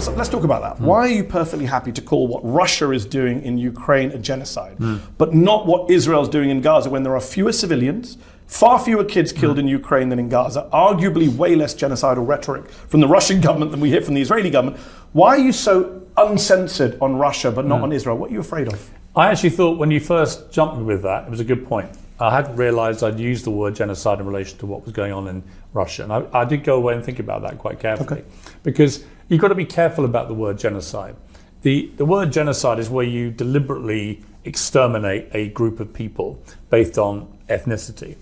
So let's talk about that. Why are you perfectly happy to call what Russia is doing in Ukraine a genocide, but not what Israel's doing in Gaza when there are fewer civilians, far fewer kids killed in Ukraine than in Gaza, arguably way less genocidal rhetoric from the Russian government than we hear from the Israeli government? Why are you so uncensored on Russia but not on Israel? What are you afraid of? I actually thought when you first jumped me with that, it was a good point. I hadn't realised I'd used the word genocide in relation to what was going on in Russia. And I did go away and think about that quite carefully. Because you've got to be careful about the word genocide. The word genocide is where you deliberately exterminate a group of people based on ethnicity.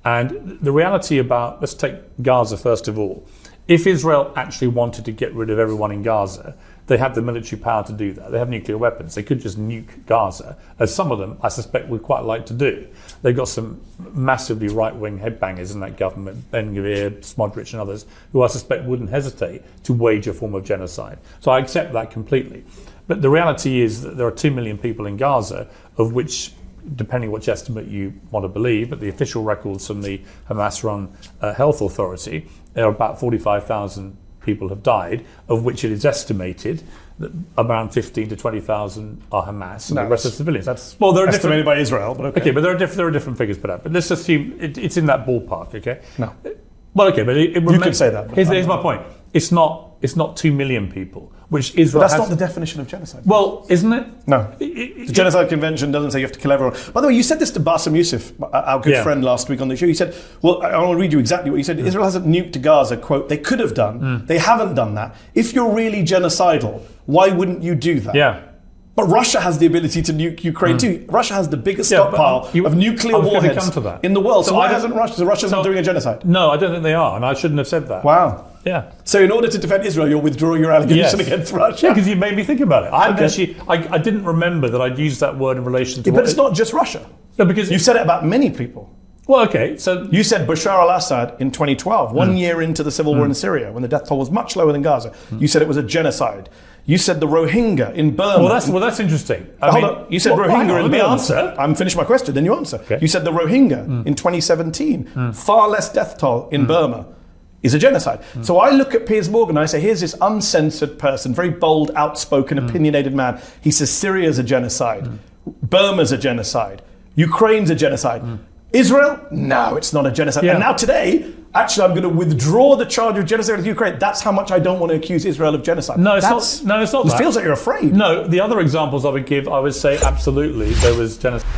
And the reality about, let's take Gaza first of all. If Israel actually wanted to get rid of everyone in Gaza, they have the military power to do that. They have nuclear weapons. They could just nuke Gaza, as some of them, I suspect, would quite like to do. They've got some massively right-wing headbangers in that government, Ben-Gvir, Smodrich and others, who I suspect wouldn't hesitate to wage a form of genocide. So I accept that completely. But the reality is that there are 2 million people in Gaza, of which, depending which estimate you want to believe, but the official records from the Hamas-run health authority, there are about 45,000 people have died, of which it is estimated that around 15 to 20,000 are Hamas, and the rest are civilians. That's well, they're estimated by Israel, but okay. Okay, but there are different figures put out. But let's assume it's in that ballpark. Okay. No. Well, okay, but you can say that. Here's my point. It's not 2 million people, which Israel. But that's not the definition of genocide. Well, isn't it? No. The Genocide Convention doesn't say you have to kill everyone. By the way, you said this to Bassem Youssef, our good friend, last week on the show. You said, well, I want to read you exactly what you said. Israel hasn't nuked Gaza, quote, they could have done. They haven't done that. If you're really genocidal, why wouldn't you do that? Yeah. But Russia has the ability to nuke Ukraine too. Russia has the biggest stockpile of nuclear warheads in the world. So why hasn't Russia? So Russia's not doing a genocide? No, I don't think they are, and I shouldn't have said that. Wow. Yeah. So in order to defend Israel, you're withdrawing your allegation against Russia? Yeah, because you made me think about it. I didn't remember that I'd used that word in relation to. But it's not just Russia. No, because you said it about many people. Well, okay, so you said Bashar al-Assad in 2012, 1 year into the civil war in Syria, when the death toll was much lower than Gaza. You said it was a genocide. You said the Rohingya in Burma. Well, that's interesting. Hold on. You said Rohingya in Burma. Answer. I'm finished my question, then you answer. Okay. You said the Rohingya in 2017, far less death toll in Burma, is a genocide. So I look at Piers Morgan and I say, here's this uncensored person, very bold, outspoken, opinionated man. He says Syria's a genocide. Burma's a genocide. Ukraine's a genocide. Israel? No, it's not a genocide. Yeah. And now today, actually, I'm going to withdraw the charge of genocide of Ukraine. That's how much I don't want to accuse Israel of genocide. No, it's not. It feels like you're afraid. No, the other examples I would give, I would say absolutely there was genocide.